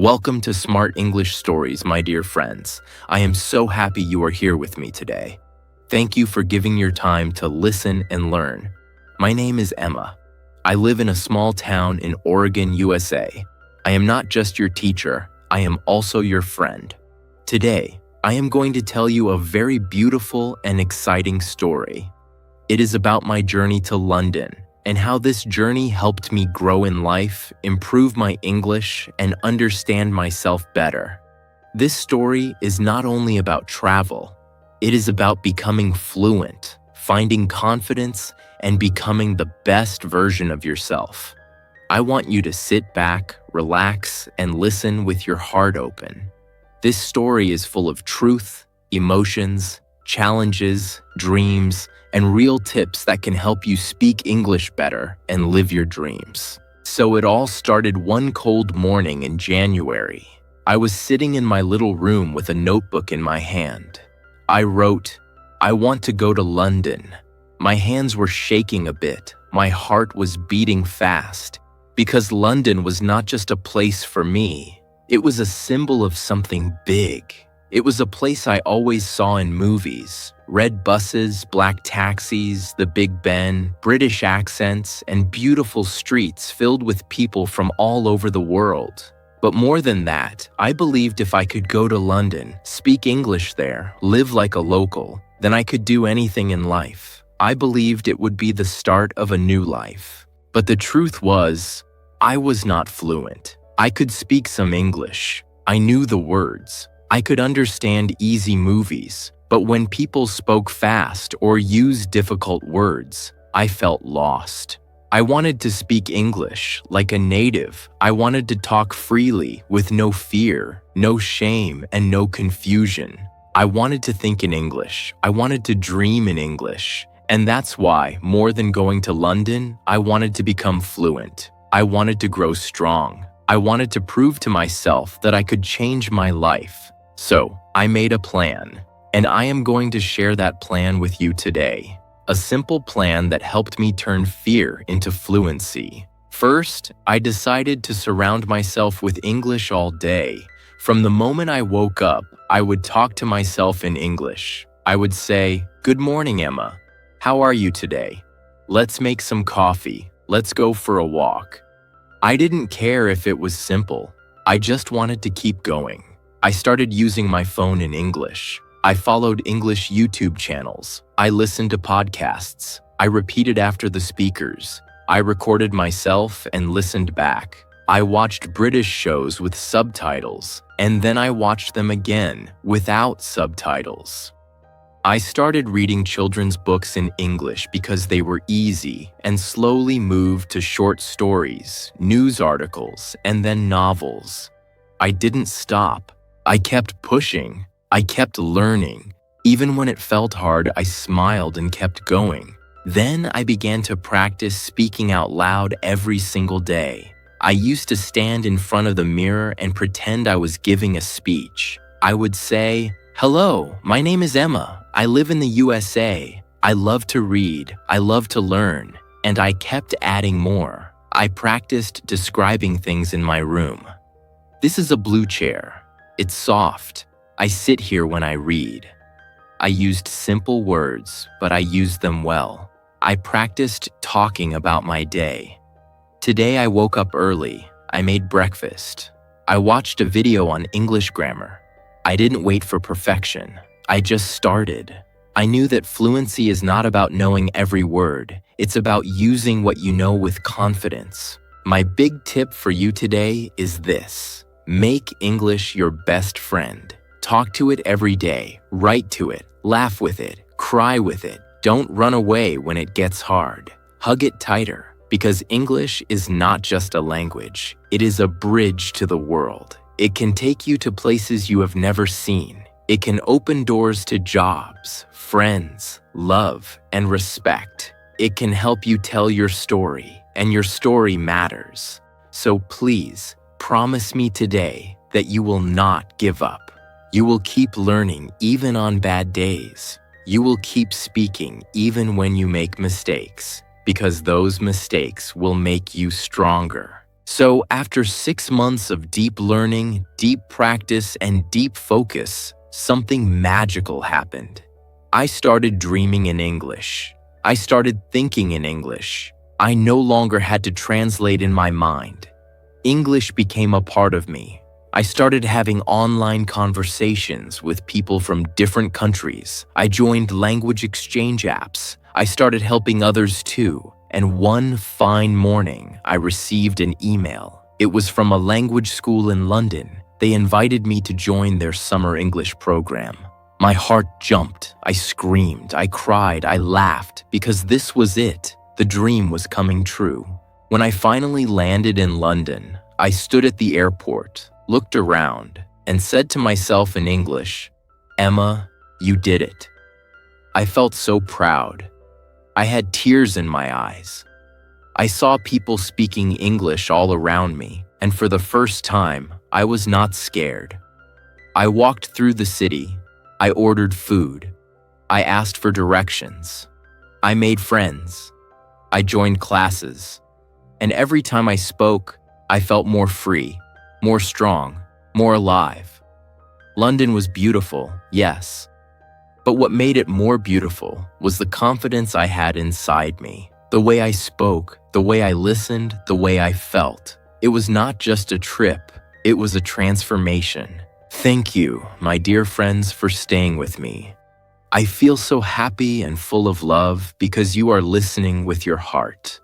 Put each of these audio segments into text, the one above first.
Welcome to Smart English Stories, my dear friends. I am so happy you are here with me today. Thank you for giving your time to listen and learn. My name is Emma. I live in a small town in Oregon, USA. I am not just your teacher, I am also your friend. Today, I am going to tell you a very beautiful and exciting story. It is about my journey to London and how this journey helped me grow in life, improve my English, and understand myself better. This story is not only about travel, it is about becoming fluent, finding confidence, and becoming the best version of yourself. I want you to sit back, relax, and listen with your heart open. This story is full of truth, emotions, challenges, dreams, and real tips that can help you speak English better and live your dreams. So it all started one cold morning in January. I was sitting in my little room with a notebook in my hand. I wrote, "I want to go to London." My hands were shaking a bit. My heart was beating fast because London was not just a place for me. It was a symbol of something big. It was a place I always saw in movies. Red buses, black taxis, the Big Ben, British accents, and beautiful streets filled with people from all over the world. But more than that, I believed if I could go to London, speak English there, live like a local, then I could do anything in life. I believed it would be the start of a new life. But the truth was, I was not fluent. I could speak some English. I knew the words. I could understand easy movies, but when people spoke fast or used difficult words, I felt lost. I wanted to speak English like a native. I wanted to talk freely with no fear, no shame, and no confusion. I wanted to think in English. I wanted to dream in English. And that's why, more than going to London, I wanted to become fluent. I wanted to grow strong. I wanted to prove to myself that I could change my life. So, I made a plan, and I am going to share that plan with you today. A simple plan that helped me turn fear into fluency. First, I decided to surround myself with English all day. From the moment I woke up, I would talk to myself in English. I would say, "Good morning, Emma. How are you today? Let's make some coffee. Let's go for a walk." I didn't care if it was simple. I just wanted to keep going. I started using my phone in English. I followed English YouTube channels. I listened to podcasts. I repeated after the speakers. I recorded myself and listened back. I watched British shows with subtitles, and then I watched them again without subtitles. I started reading children's books in English because they were easy and slowly moved to short stories, news articles, and then novels. I didn't stop. I kept pushing. I kept learning. Even when it felt hard, I smiled and kept going. Then I began to practice speaking out loud every single day. I used to stand in front of the mirror and pretend I was giving a speech. I would say, "Hello, my name is Emma. I live in the USA. I love to read. I love to learn." And I kept adding more. I practiced describing things in my room. "This is a blue chair. It's soft. I sit here when I read." I used simple words, but I used them well. I practiced talking about my day. Today I woke up early. I made breakfast. I watched a video on English grammar. I didn't wait for perfection. I just started. I knew that fluency is not about knowing every word. It's about using what you know with confidence. My big tip for you today is this. Make English your best friend. Talk to it every day. Write to it. Laugh with it. Cry with it. Don't run away when it gets hard. Hug it tighter, because English is not just a language. It is a bridge to the world. It can take you to places you have never seen. It can open doors to jobs, friends, love, and respect. It can help you tell your story, and your story matters. So please, promise me today that you will not give up. You will keep learning even on bad days. You will keep speaking even when you make mistakes, because those mistakes will make you stronger. So after 6 months of deep learning, deep practice, and deep focus, something magical happened. I started dreaming in English. I started thinking in English. I no longer had to translate in my mind. English became a part of me. I started having online conversations with people from different countries. I joined language exchange apps. I started helping others too. And one fine morning, I received an email. It was from a language school in London. They invited me to join their summer English program. My heart jumped. I screamed. I cried. I laughed because this was it. The dream was coming true. When I finally landed in London, I stood at the airport, looked around, and said to myself in English, "Emma, you did it." I felt so proud. I had tears in my eyes. I saw people speaking English all around me, and for the first time, I was not scared. I walked through the city. I ordered food. I asked for directions. I made friends. I joined classes. And every time I spoke, I felt more free, more strong, more alive. London was beautiful, yes. But what made it more beautiful was the confidence I had inside me. The way I spoke, the way I listened, the way I felt. It was not just a trip, it was a transformation. Thank you, my dear friends, for staying with me. I feel so happy and full of love because you are listening with your heart.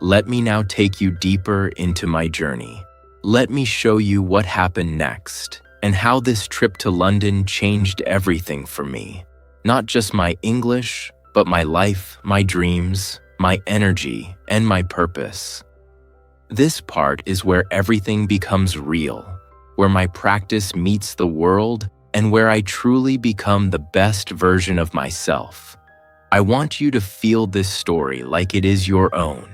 Let me now take you deeper into my journey. Let me show you what happened next and how this trip to London changed everything for me. Not just my English, but my life, my dreams, my energy, and my purpose. This part is where everything becomes real, where my practice meets the world, and where I truly become the best version of myself. I want you to feel this story like it is your own,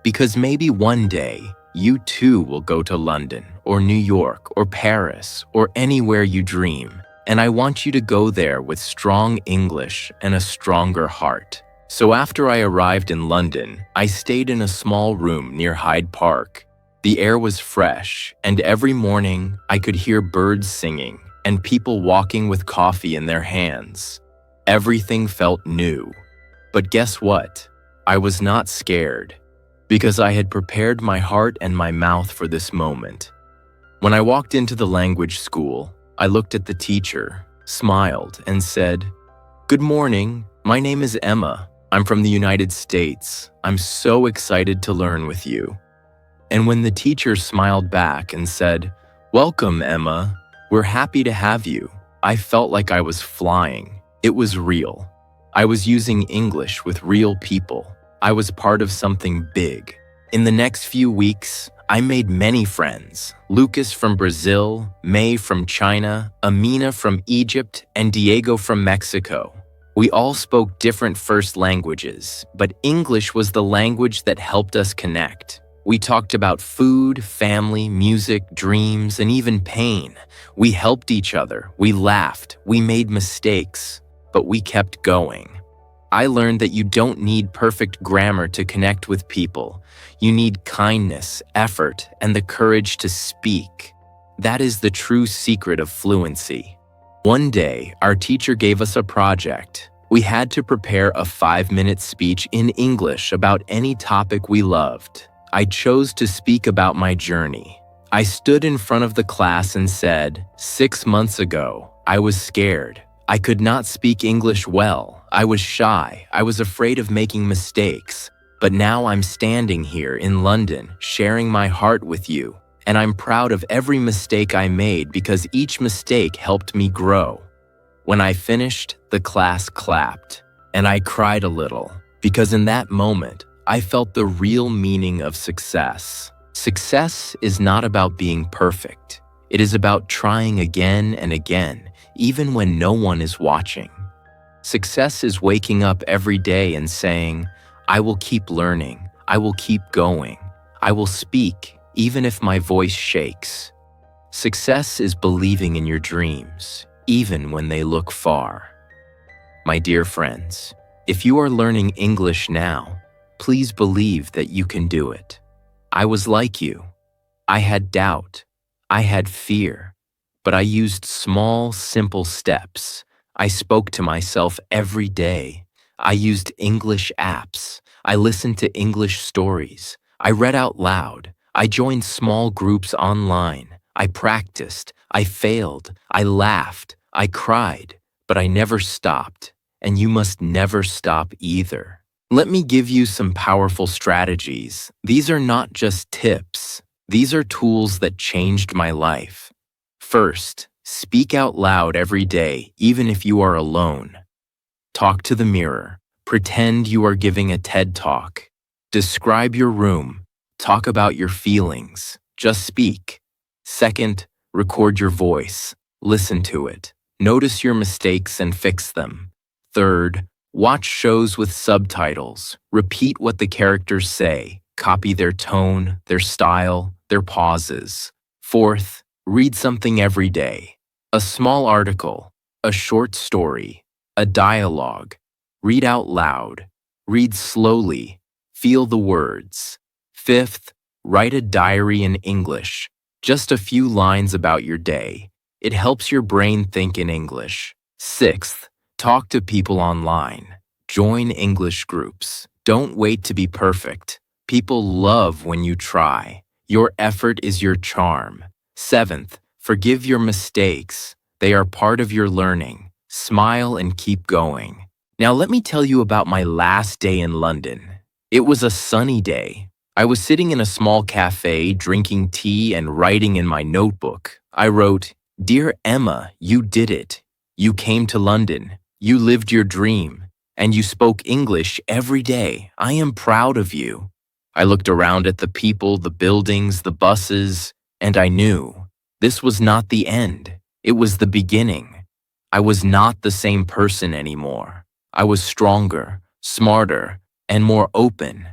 because maybe one day, you too will go to London, or New York, or Paris, or anywhere you dream, and I want you to go there with strong English and a stronger heart. So after I arrived in London, I stayed in a small room near Hyde Park. The air was fresh, and every morning I could hear birds singing and people walking with coffee in their hands. Everything felt new. But guess what? I was not scared, because I had prepared my heart and my mouth for this moment. When I walked into the language school, I looked at the teacher, smiled, and said, "Good morning, my name is Emma. I'm from the United States. I'm so excited to learn with you." And when the teacher smiled back and said, "Welcome, Emma. We're happy to have you," I felt like I was flying. It was real. I was using English with real people. I was part of something big. In the next few weeks, I made many friends. Lucas from Brazil, May from China, Amina from Egypt, and Diego from Mexico. We all spoke different first languages, but English was the language that helped us connect. We talked about food, family, music, dreams, and even pain. We helped each other, we laughed, we made mistakes, but we kept going. I learned that you don't need perfect grammar to connect with people. You need kindness, effort, and the courage to speak. That is the true secret of fluency. One day, our teacher gave us a project. We had to prepare a 5-minute speech in English about any topic we loved. I chose to speak about my journey. I stood in front of the class and said, 6 months ago, I was scared. I could not speak English well. I was shy. I was afraid of making mistakes. But now I'm standing here in London, sharing my heart with you, and I'm proud of every mistake I made because each mistake helped me grow. When I finished, the class clapped, and I cried a little, because in that moment, I felt the real meaning of success. Success is not about being perfect. It is about trying again and again, even when no one is watching. Success is waking up every day and saying, "I will keep learning. I will keep going. I will speak, even if my voice shakes." Success is believing in your dreams, even when they look far. My dear friends, if you are learning English now, please believe that you can do it. I was like you. I had doubt. I had fear. But I used small, simple steps. I spoke to myself every day. I used English apps. I listened to English stories. I read out loud. I joined small groups online. I practiced. I failed. I laughed. I cried. But I never stopped. And you must never stop either. Let me give you some powerful strategies. These are not just tips. These are tools that changed my life. First, speak out loud every day, even if you are alone. Talk to the mirror. Pretend you are giving a TED Talk. Describe your room. Talk about your feelings. Just speak. Second, record your voice. Listen to it. Notice your mistakes and fix them. Third, watch shows with subtitles. Repeat what the characters say. Copy their tone, their style, their pauses. Fourth, read something every day. A small article, a short story, a dialogue. Read out loud. Read slowly. Feel the words. Fifth, write a diary in English. Just a few lines about your day. It helps your brain think in English. Sixth, talk to people online. Join English groups. Don't wait to be perfect. People love when you try. Your effort is your charm. Seventh, forgive your mistakes. They are part of your learning. Smile and keep going. Now let me tell you about my last day in London. It was a sunny day. I was sitting in a small cafe, drinking tea and writing in my notebook. I wrote, "Dear Emma, you did it. You came to London. You lived your dream. And you spoke English every day. I am proud of you." I looked around at the people, the buildings, the buses, and I knew this was not the end. It was the beginning. I was not the same person anymore. I was stronger, smarter, and more open.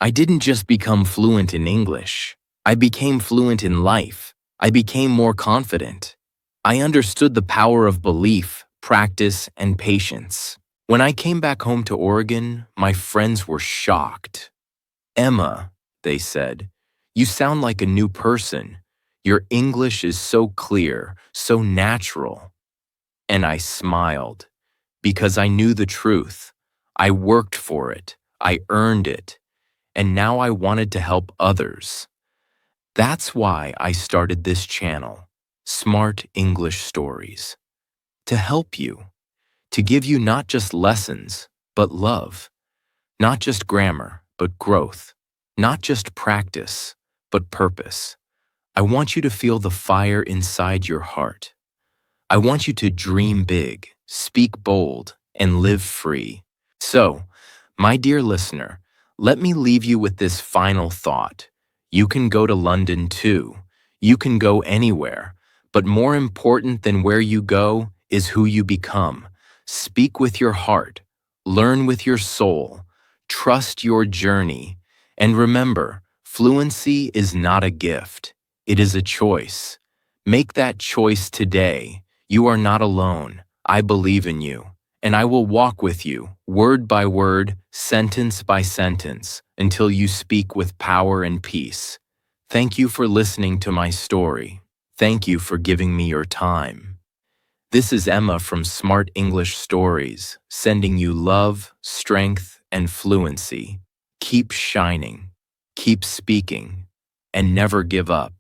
I didn't just become fluent in English. I became fluent in life. I became more confident. I understood the power of belief, practice, and patience. When I came back home to Oregon, my friends were shocked. "Emma," they said, "you sound like a new person. Your English is so clear, so natural." And I smiled, because I knew the truth. I worked for it. I earned it. And now I wanted to help others. That's why I started this channel, Smart English Stories, to help you, to give you not just lessons, but love, not just grammar, but growth, not just practice, but purpose. I want you to feel the fire inside your heart. I want you to dream big, speak bold, and live free. So, my dear listener, let me leave you with this final thought. You can go to London too. You can go anywhere. But more important than where you go is who you become. Speak with your heart. Learn with your soul. Trust your journey. And remember, fluency is not a gift. It is a choice. Make that choice today. You are not alone. I believe in you. And I will walk with you, word by word, sentence by sentence, until you speak with power and peace. Thank you for listening to my story. Thank you for giving me your time. This is Emma from Smart English Stories, sending you love, strength, and fluency. Keep shining, keep speaking, and never give up.